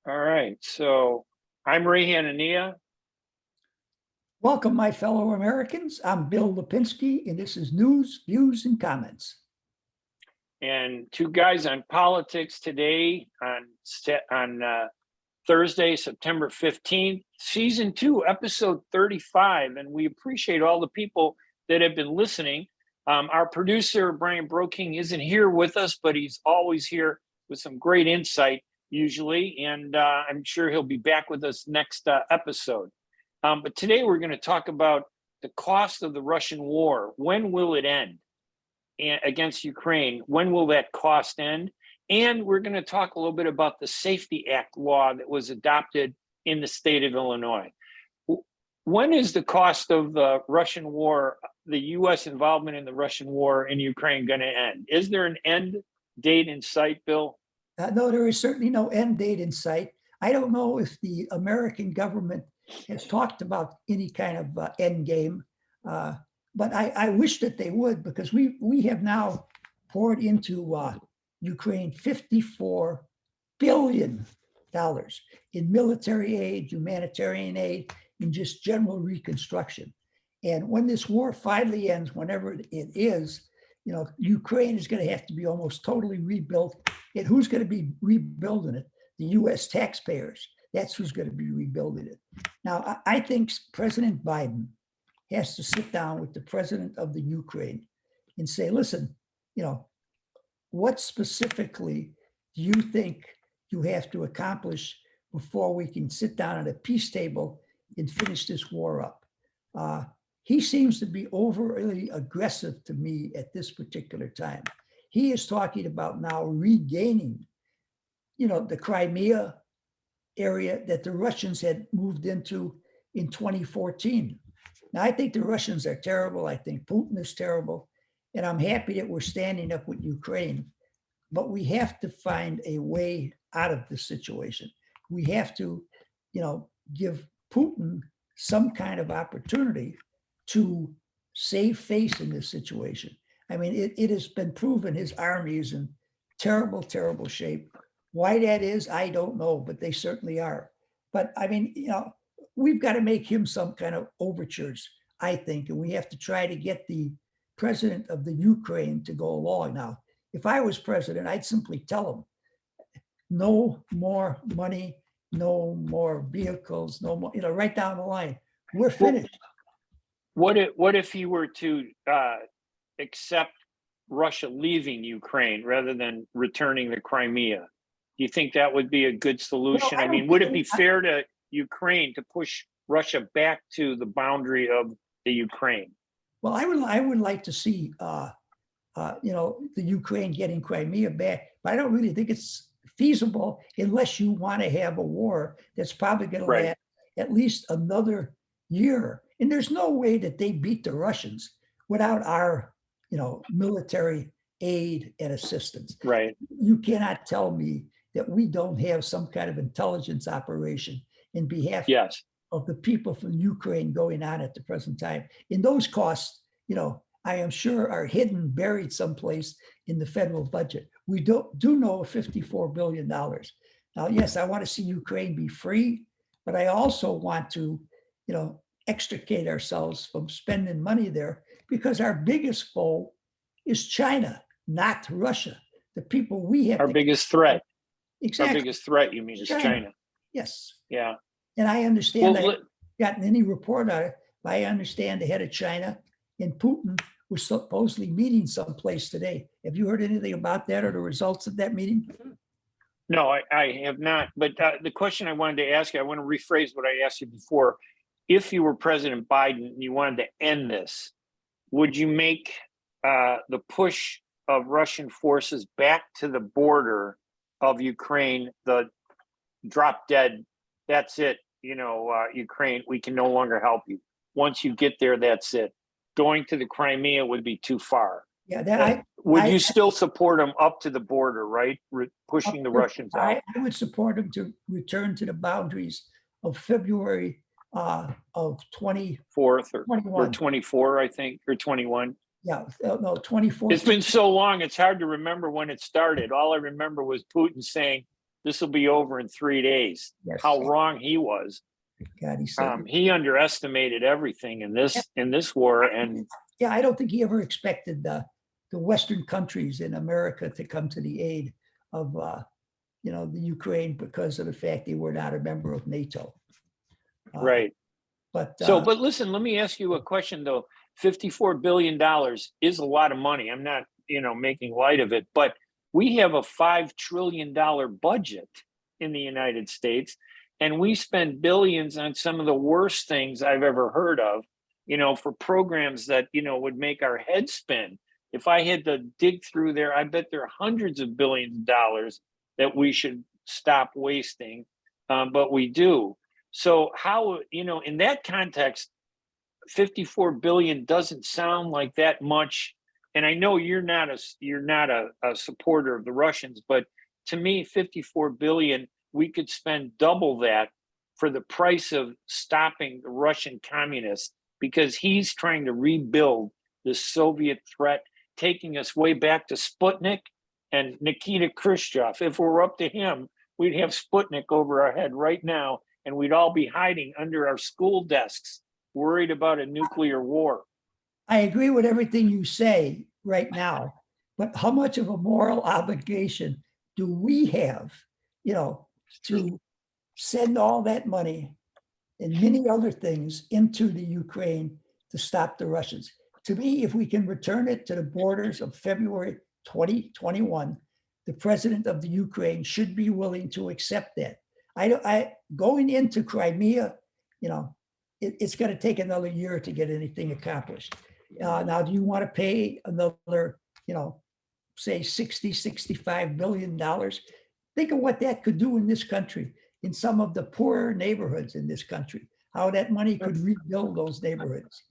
All right, so I'm Hanania. Welcome, my fellow Americans. I'm Bill Lipinski, and this is News, Views, and Comments. And two guys on politics today on Thursday, September 15th, season 2, episode 35. And we appreciate all the people that have been listening. Our producer, Brian Broeking, isn't here with us, but he's always here with some great insight, usually. And I'm sure he'll be back with us next episode. But today we're going to talk about the cost of the Russian war. When will it end against Ukraine? When will that cost end? And we're going to talk a little bit about the Safety Act law that was adopted in the state of Illinois. When is the cost of the Russian war, the U.S. involvement in the Russian war in Ukraine, going to end? Is there an end date in sight, Bill? No, there is certainly no end date in sight. I don't know if the American government has talked about any kind of end game, but I wish that they would, because we have now poured into Ukraine $54 billion in military aid, humanitarian aid, and just general reconstruction. And when this war finally ends, whenever it is, Ukraine is going to have to be almost totally rebuilt. And who's going to be rebuilding it? The U.S. taxpayers. That's who's going to be rebuilding it. Now, I think President Biden has to sit down with the president of the Ukraine and say, listen, what specifically do you think you have to accomplish before we can sit down at a peace table and finish this war up? He seems to be overly aggressive to me at this particular time. He is talking about now regaining, the Crimea area that the Russians had moved into in 2014. Now, I think the Russians are terrible. I think Putin is terrible. And I'm happy that we're standing up with Ukraine. But we have to find a way out of this situation. We have to, give Putin some kind of opportunity to save face in this situation. I mean, it has been proven his army is in terrible, terrible shape. Why that is, I don't know, but they certainly are. But I mean, we've got to make him some kind of overtures, I think, and we have to try to get the president of the Ukraine to go along. Now, if I was president, I'd simply tell him, no more money, no more vehicles, no more, right down the line. We're finished. What if he were to accept Russia leaving Ukraine rather than returning the Crimea? Do you think that would be a good solution? Well, I mean, would it be fair to Ukraine to push Russia back to the boundary of the Ukraine? Well, I would like to see the Ukraine getting Crimea back, but I don't really think it's feasible unless you want to have a war that's probably going to last at least another year. And there's no way that they beat the Russians without our, military aid and assistance. Right. You cannot tell me that we don't have some kind of intelligence operation in behalf of the people from Ukraine going on at the present time. And those costs, I am sure are hidden, buried someplace in the federal budget. We do know $54 billion. Now, yes, I want to see Ukraine be free, but I also want to, extricate ourselves from spending money there, because our biggest foe is China, not Russia. The people we have. Our biggest threat. Exactly. Our biggest threat, you mean, is China. Yes. Yeah. And I understand, I haven't gotten any report on it, but I understand the head of China and Putin was supposedly meeting someplace today. Have you heard anything about that or the results of that meeting? No, I have not. But the question I wanted to ask you, I want to rephrase what I asked you before. If you were President Biden and you wanted to end this, would you make the push of Russian forces back to the border of Ukraine, the drop dead, that's it, Ukraine, we can no longer help you. Once you get there, that's it. Going to the Crimea would be too far. Yeah, would you still support them up to the border, right? Pushing the Russians out? I would support them to return to the boundaries of February of 24th or 24, I think, or 21. Yeah, no, 24. It's been so long, it's hard to remember when it started. All I remember was Putin saying, this will be over in 3 days. Yes. How wrong he was. God, he said, He underestimated everything in this war, and yeah, I don't think he ever expected the Western countries in America to come to the aid of, the Ukraine because of the fact they were not a member of NATO. right. But But listen, let me ask you a question though. $54 billion is a lot of money. I'm not, making light of it, but we have a $5 trillion budget in the United States, and we spend billions on some of the worst things I've ever heard of, for programs that, would make our head spin. If I had to dig through there, I bet there are hundreds of billions of dollars that we should stop wasting, but we do. So how, in that context, 54 billion doesn't sound like that much. And I know you're not a supporter of the Russians, but to me, 54 billion, we could spend double that for the price of stopping the Russian communists, because he's trying to rebuild the Soviet threat, taking us way back to Sputnik and Nikita Khrushchev. If we're up to him, we'd have Sputnik over our head right now, and we'd all be hiding under our school desks, worried about a nuclear war. I agree with everything you say right now, but how much of a moral obligation do we have, to send all that money and many other things into the Ukraine to stop the Russians? To me, if we can return it to the borders of February 2021, the president of the Ukraine should be willing to accept that. I going into Crimea, it's going to take another year to get anything accomplished. Now, do you want to pay another, say 60, $65 billion? Think of what that could do in this country, in some of the poorer neighborhoods in this country, how that money could rebuild those neighborhoods.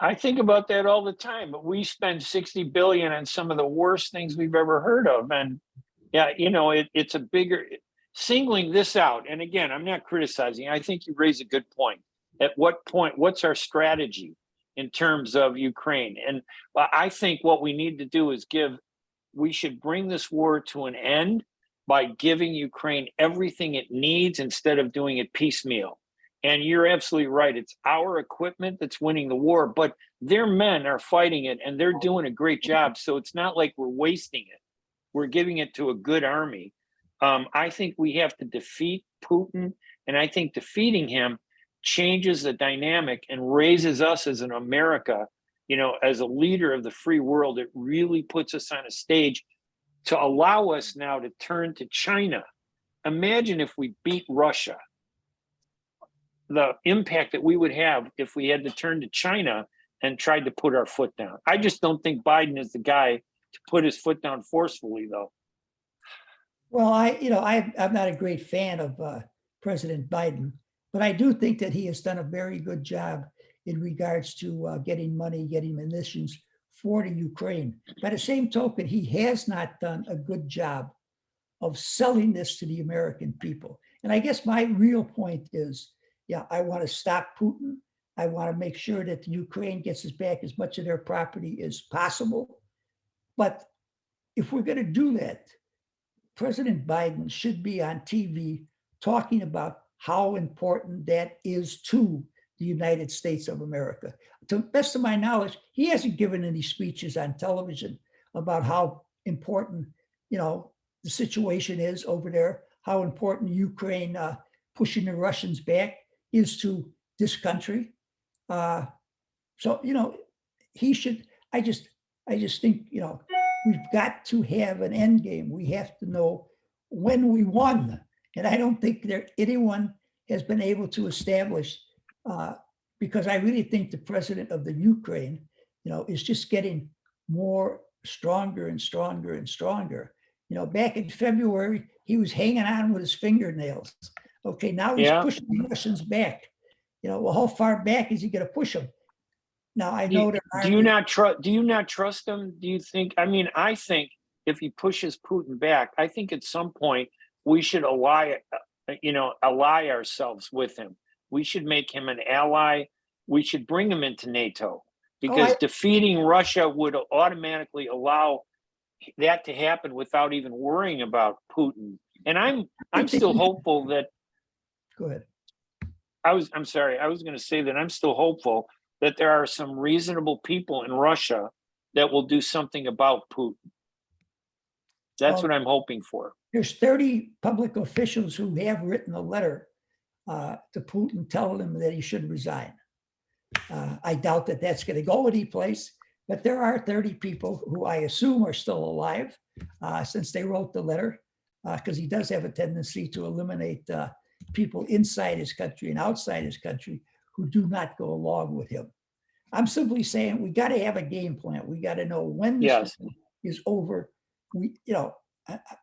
I think about that all the time, but we spend 60 billion on some of the worst things we've ever heard of. And yeah, it's a bigger, singling this out. And again, I'm not criticizing. I think you raise a good point. At what point, what's our strategy in terms of Ukraine? And I think what we need to do is we should bring this war to an end by giving Ukraine everything it needs instead of doing it piecemeal. And you're absolutely right. It's our equipment that's winning the war, but their men are fighting it and they're doing a great job. So it's not like we're wasting it. We're giving it to a good army. I think we have to defeat Putin, and I think defeating him changes the dynamic and raises us as an America, as a leader of the free world. It really puts us on a stage to allow us now to turn to China. Imagine if we beat Russia, the impact that we would have if we had to turn to China and tried to put our foot down. I just don't think Biden is the guy to put his foot down forcefully, though. Well, I'm not a great fan of President Biden, but I do think that he has done a very good job in regards to getting money, getting munitions for the Ukraine. By the same token, he has not done a good job of selling this to the American people. And I guess my real point is, I want to stop Putin. I want to make sure that the Ukraine gets back as much of their property as possible. But if we're going to do that, President Biden should be on TV talking about how important that is to the United States of America. To the best of my knowledge, he hasn't given any speeches on television about how important, the situation is over there, how important Ukraine pushing the Russians back is to this country. He should, I just think, we've got to have an end game. We have to know when we won. And I don't think anyone has been able to establish, because I really think the president of the Ukraine, is just getting stronger and stronger and stronger. Back in February, he was hanging on with his fingernails. Okay, now he's pushing the Russians back. Well, how far back is he going to push them? Now I know that. Do you not trust him? Do you think? I mean, I think if he pushes Putin back, I think at some point we should ally ourselves with him. We should make him an ally. We should bring him into NATO, because defeating Russia would automatically allow that to happen without even worrying about Putin And I'm still hopeful that Go ahead. I'm sorry, I was going to say that I'm still hopeful that there are some reasonable people in Russia that will do something about Putin. That's Well, what I'm hoping for. there's 30 public officials who have written a letter to Putin telling him that he should resign. I doubt that that's going to go any place, but there are 30 people who I assume are still alive since they wrote the letter, because he does have a tendency to eliminate people inside his country and outside his country who do not go along with him. I'm simply saying we got to have a game plan. We got to know when this is over.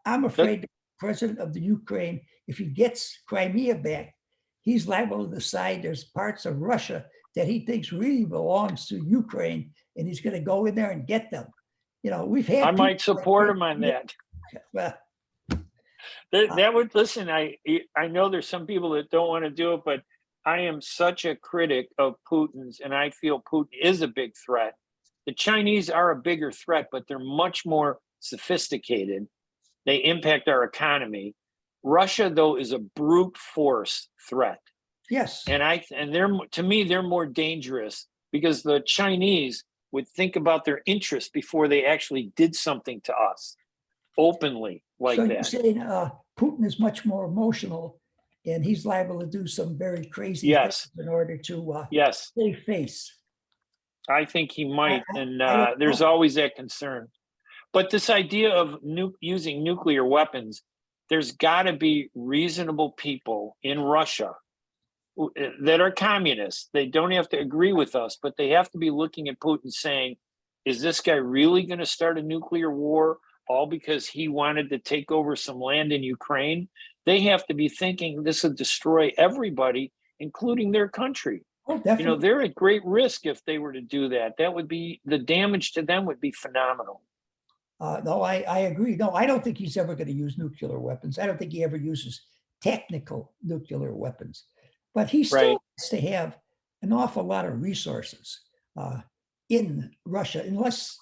I'm afraid the president of the Ukraine, if he gets Crimea back, he's liable to decide there's parts of Russia that he thinks really belongs to Ukraine, and he's going to go in there and get them. We've had. I might support him on that. Well, that would listen. I know there's some people that don't want to do it, but I am such a critic of Putin's, and I feel Putin is a big threat. The Chinese are a bigger threat, but they're much more sophisticated. They impact our economy. Russia, though, is a brute force threat. Yes. And they're, to me, they're more dangerous because the Chinese would think about their interests before they actually did something to us openly like so that. You're saying Putin is much more emotional, and he's liable to do some very crazy Yes. things in order to Yes. save face. I think he might, and I there's always that concern. But this idea of using nuclear weapons, there's got to be reasonable people in Russia that are communists. They don't have to agree with us, but they have to be looking at Putin saying, is this guy really going to start a nuclear war all because he wanted to take over some land in Ukraine? They have to be thinking this would destroy everybody, including their country. Oh, definitely. They're at great risk if they were to do that. That would be, the damage to them would be phenomenal. No, I agree. No, I don't think he's ever going to use nuclear weapons. I don't think he ever uses technical nuclear weapons. But he still has to have an awful lot of resources in Russia, unless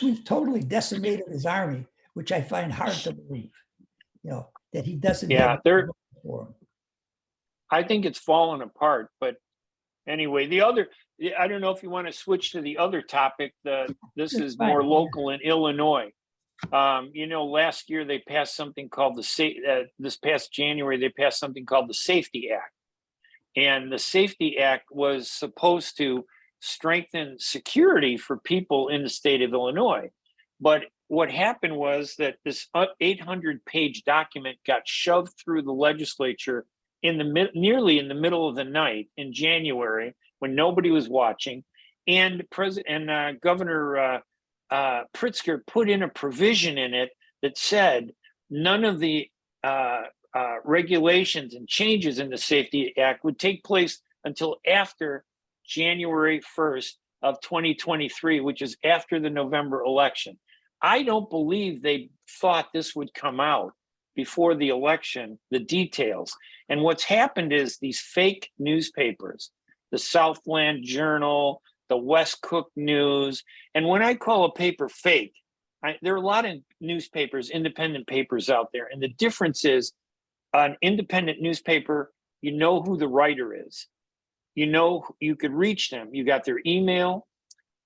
we've totally decimated his army, which I find hard to believe. That he doesn't. Yeah, for him. I think it's fallen apart. But anyway, I don't know if you want to switch to the other topic. This is more local in Illinois. Last year they passed something called this past January, they passed something called the Safety Act. And the Safety Act was supposed to strengthen security for people in the state of Illinois. But what happened was that this 800-page document got shoved through the legislature nearly in the middle of the night in January when nobody was watching. And Governor Pritzker put in a provision in it that said none of the regulations and changes in the Safety Act would take place until after January 1st of 2023, which is after the November election. I don't believe they thought this would come out before the election, the details. And what's happened is these fake newspapers, the Southland Journal, the West Cook News. And when I call a paper fake, there are a lot of newspapers, independent papers out there. And the difference is an independent newspaper, you know who the writer is. You could reach them. You got their email,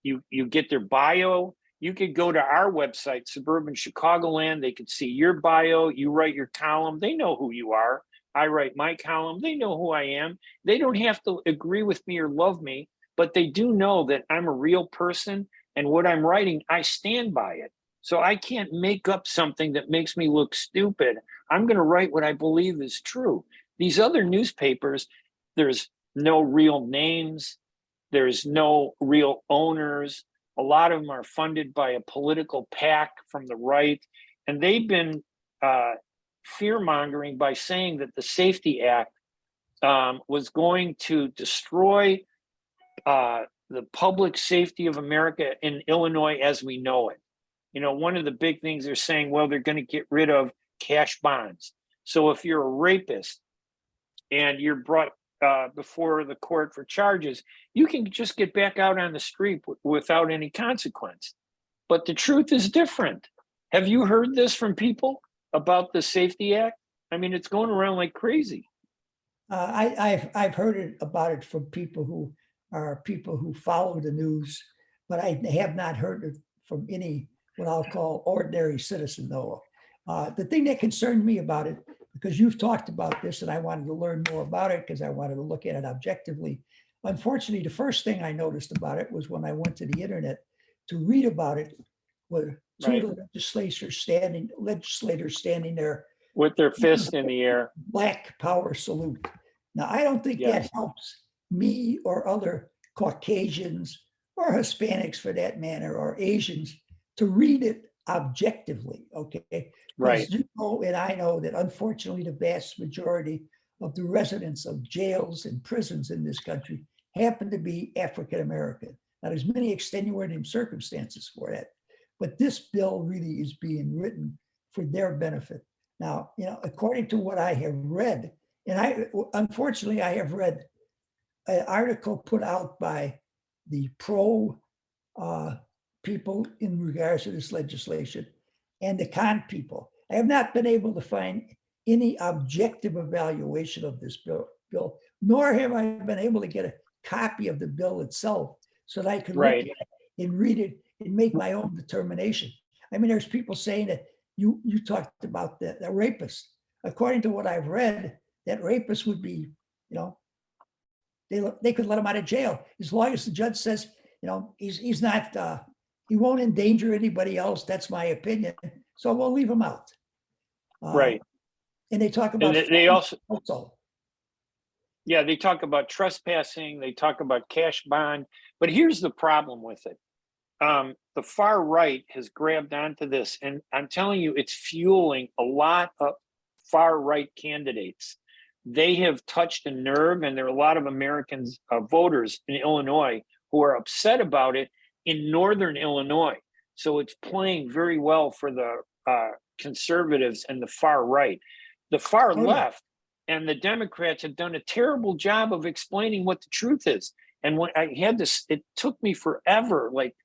you get their bio. You could go to our website, Suburban Chicagoland. They could see your bio. You write your column. They know who you are. I write my column. They know who I am. They don't have to agree with me or love me, but they do know that I'm a real person, and what I'm writing, I stand by it. So I can't make up something that makes me look stupid. I'm going to write what I believe is true. These other newspapers, there's no real names. There's no real owners. A lot of them are funded by a political PAC from the right. And they've been fear-mongering by saying that the Safety Act was going to destroy the public safety of America in Illinois as we know it. One of the big things they're saying, well, they're going to get rid of cash bonds. So if you're a rapist and you're brought before the court for charges, you can just get back out on the street without any consequence. But the truth is different. Have you heard this from people? about the Safety Act? I mean, it's going around like crazy. I've heard about it from people who follow the news, but I have not heard it from any what I'll call ordinary citizen, though. The thing that concerned me about it, because you've talked about this and I wanted to learn more about it because I wanted to look at it objectively. Unfortunately, the first thing I noticed about it was when I went to the internet to read about it, were two Right. of the legislators standing there With their fist in the air. Black power salute. Now, I don't think Yes. that helps me or other Caucasians or Hispanics for that matter, or Asians to read it objectively, okay? Right. Because you know, and I know that unfortunately the vast majority of the residents of jails and prisons in this country happen to be African American. Now, there's many extenuating circumstances for that, but this bill really is being written for their benefit. Now, you know, according to what I have read, and unfortunately I have read an article put out by the pro people in regards to this legislation and the con people. I have not been able to find any objective evaluation of this bill, nor have I been able to get a copy of the bill itself so that I could look at it and read it and make my own determination. I mean, there's people saying that you talked about the rapist. According to what I've read, that rapist would be, you know, they could let him out of jail as long as the judge says, you know, he's not, he won't endanger anybody else. That's my opinion. So we'll leave him out. Right. And they talk about, And they also, yeah, they talk about trespassing, they talk about cash bond, but here's the problem with it. The far right has grabbed onto this, and I'm telling you, it's fueling a lot of far right candidates. They have touched a nerve, and there are a lot of Americans, voters in Illinois, who are upset about it in northern Illinois. So it's playing very well for the conservatives and the far right. The far left and the Democrats have done a terrible job of explaining what the truth is. And when I had this, it took me forever, like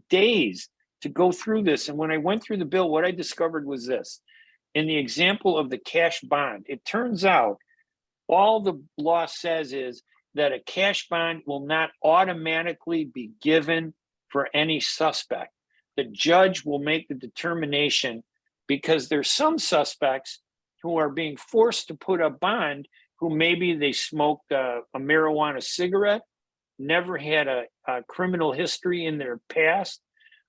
days, to go through this. And when I went through the bill, what I discovered was this. In the example of the cash bond, it turns out all the law says is that a cash bond will not automatically be given for any suspect. The judge will make the determination, because there's some suspects who are being forced to put up bond who maybe they smoked a marijuana cigarette, never had a criminal history in their past,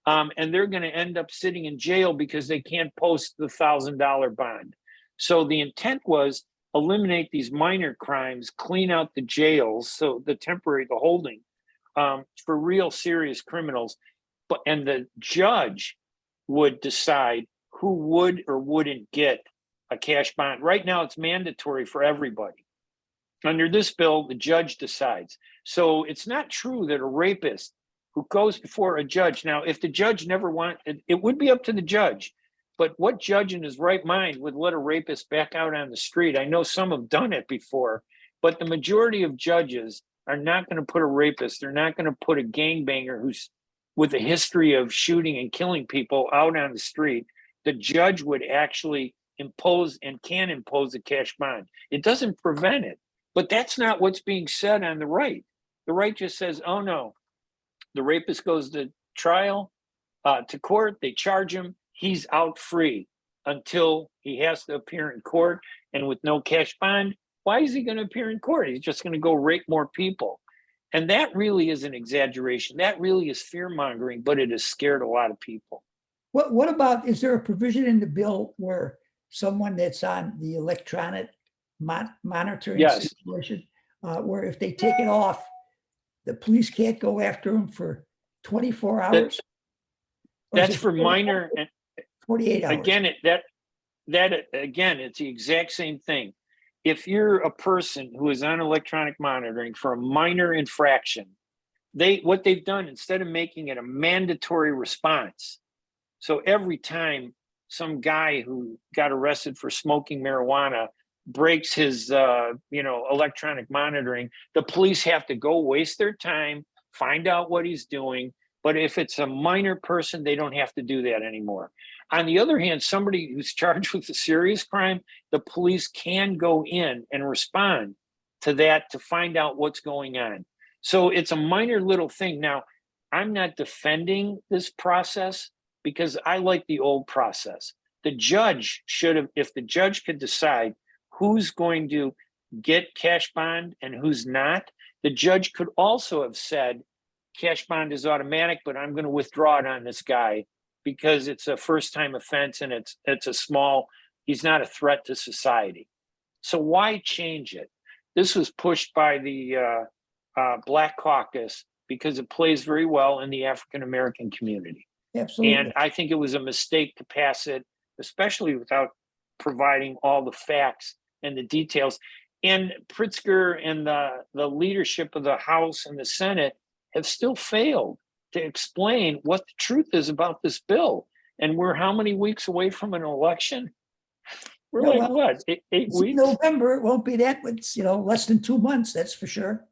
and they're going to end up sitting in jail because they can't post the $1,000 bond. So the intent was eliminate these minor crimes, clean out the jails, so the holding for real serious criminals. And the judge would decide who would or wouldn't get a cash bond. Right now, it's mandatory for everybody. Under this bill, the judge decides. So it's not true that a rapist who goes before a judge, now, if the judge never wanted, it would be up to the judge. But what judge in his right mind would let a rapist back out on the street? I know some have done it before, but the majority of judges are not going to put a rapist, they're not going to put a gangbanger who's with a history of shooting and killing people out on the street. The judge would actually impose and can impose a cash bond. It doesn't prevent it, but that's not what's being said on the right. The right just says, oh no, the rapist goes to trial, to court, they charge him, he's out free until he has to appear in court. And with no cash bond, why is he going to appear in court? He's just going to go rape more people. And that really is an exaggeration. That really is fear mongering, but it has scared a lot of people. What about, is there a provision in the bill where someone that's on the electronic monitoring situation, where if they take it off, the police can't go after them for 24 hours? That's for minor. 48 hours. Again, again, it's the exact same thing. If you're a person who is on electronic monitoring for a minor infraction, what they've done, instead of making it a mandatory response, so every time some guy who got arrested for smoking marijuana breaks his electronic monitoring, the police have to go waste their time, find out what he's doing. But if it's a minor person, they don't have to do that anymore. On the other hand, somebody who's charged with a serious crime, the police can go in and respond to that to find out what's going on. So it's a minor little thing. Now, I'm not defending this process because I like the old process. The judge should have, if the judge could decide who's going to get cash bond and who's not, the judge could also have said, cash bond is automatic, but I'm going to withdraw it on this guy because it's a first time offense and it's a small, he's not a threat to society. So why change it? This was pushed by the Black Caucus because it plays very well in the African-American community. Absolutely. And I think it was a mistake to pass it, especially without providing all the facts and the details. And Pritzker and the leadership of the House and the Senate have still failed to explain what the truth is about this bill. And we're how many weeks away from an election? We're like, what, eight weeks? November, it won't be that, but it's, less than 2 months, that's for sure.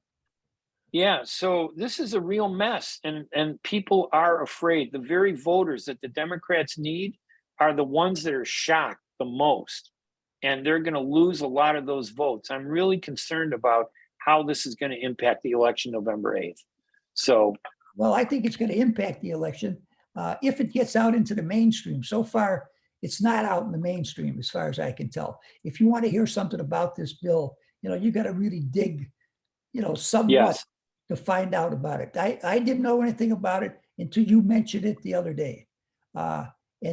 Yeah, so this is a real mess, and people are afraid. The very voters that the Democrats need are the ones that are shocked the most, and they're going to lose a lot of those votes. I'm really concerned about how this is going to impact the election November 8th. So, well, I think it's going to impact the election if it gets out into the mainstream. So far, it's not out in the mainstream as far as I can tell. If you want to hear something about this bill, you got to really dig, somewhat. Yes. To find out about it. I didn't know anything about it until you mentioned it the other day. And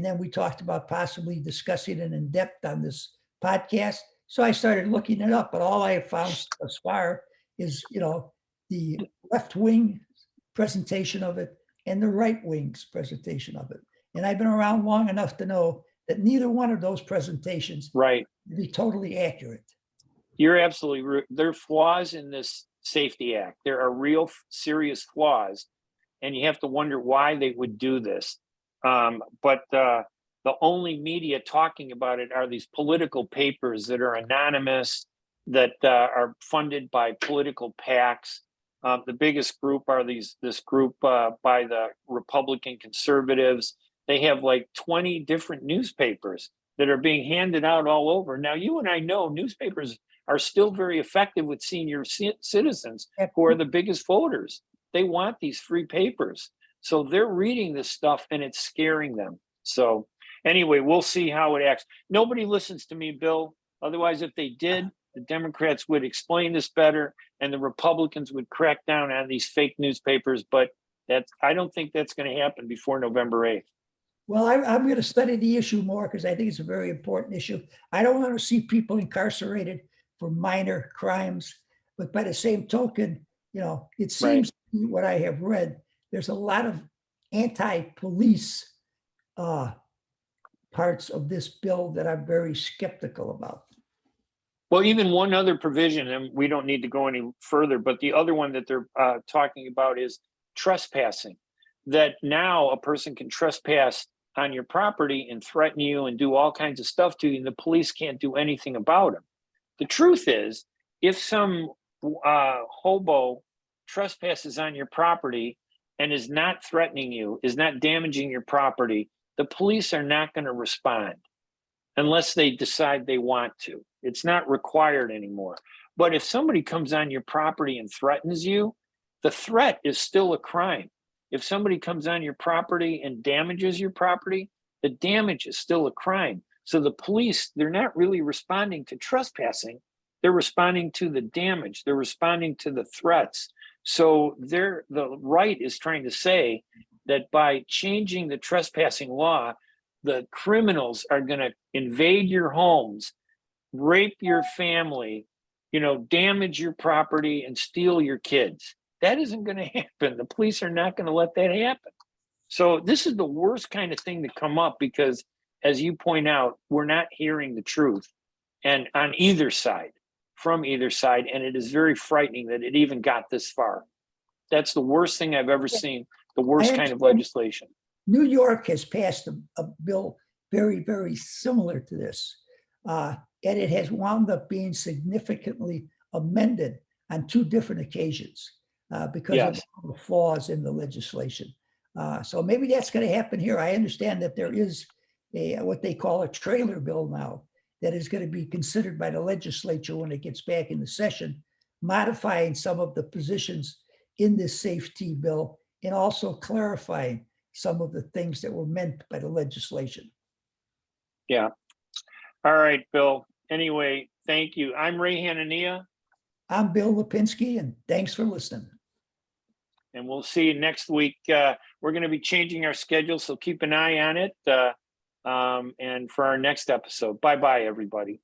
then we talked about possibly discussing it in depth on this podcast. So I started looking it up, but all I have found thus far is, the left wing presentation of it and the right wing's presentation of it. And I've been around long enough to know that neither one of those presentations right, will be totally accurate. You're absolutely right. There are flaws in this Safety Act. There are real serious flaws, and you have to wonder why they would do this. But the only media talking about it are these political papers that are anonymous, that are funded by political PACs. The biggest group are this group by the Republican conservatives. They have like 20 different newspapers that are being handed out all over. Now, you and I know newspapers are still very effective with senior citizens who are the biggest voters. They want these free papers. So they're reading this stuff and it's scaring them. So anyway, we'll see how it acts. Nobody listens to me, Bill. Otherwise, if they did, the Democrats would explain this better and the Republicans would crack down on these fake newspapers. But I don't think that's going to happen before November 8th. Well, I'm going to study the issue more because I think it's a very important issue. I don't want to see people incarcerated for minor crimes, but by the same token, it seems what I have read, there's a lot of anti-police parts of this bill that I'm very skeptical about. Well, even one other provision, and we don't need to go any further, but the other one that they're talking about is trespassing, that now a person can trespass on your property and threaten you and do all kinds of stuff to you, and the police can't do anything about them. The truth is, if some hobo trespasses on your property and is not threatening you, is not damaging your property, the police are not going to respond unless they decide they want to. It's not required anymore. But if somebody comes on your property and threatens you, the threat is still a crime. If somebody comes on your property and damages your property, the damage is still a crime. So the police, they're not really responding to trespassing. They're responding to the damage. They're responding to the threats. So the right is trying to say that by changing the trespassing law, the criminals are going to invade your homes, rape your family, damage your property and steal your kids. That isn't going to happen. The police are not going to let that happen. So this is the worst kind of thing to come up because, as you point out, we're not hearing the truth, and on either side, from either side, and it is very frightening that it even got this far. That's the worst thing I've ever seen, the worst kind of legislation. New York has passed a bill very, very similar to this, and it has wound up being significantly amended on 2 different occasions because of the flaws in the legislation. So maybe that's going to happen here. I understand that there is what they call a trailer bill now that is going to be considered by the legislature when it gets back in the session, modifying some of the positions in this safety bill and also clarifying some of the things that were meant by the legislation. Yeah. All right, Bill. Anyway, thank you. I'm Ray Hanania, I'm Bill Lipinski, and thanks for listening. and we'll see you next week. We're going to be changing our schedule, so keep an eye on it. And for our next episode. Bye-bye, everybody.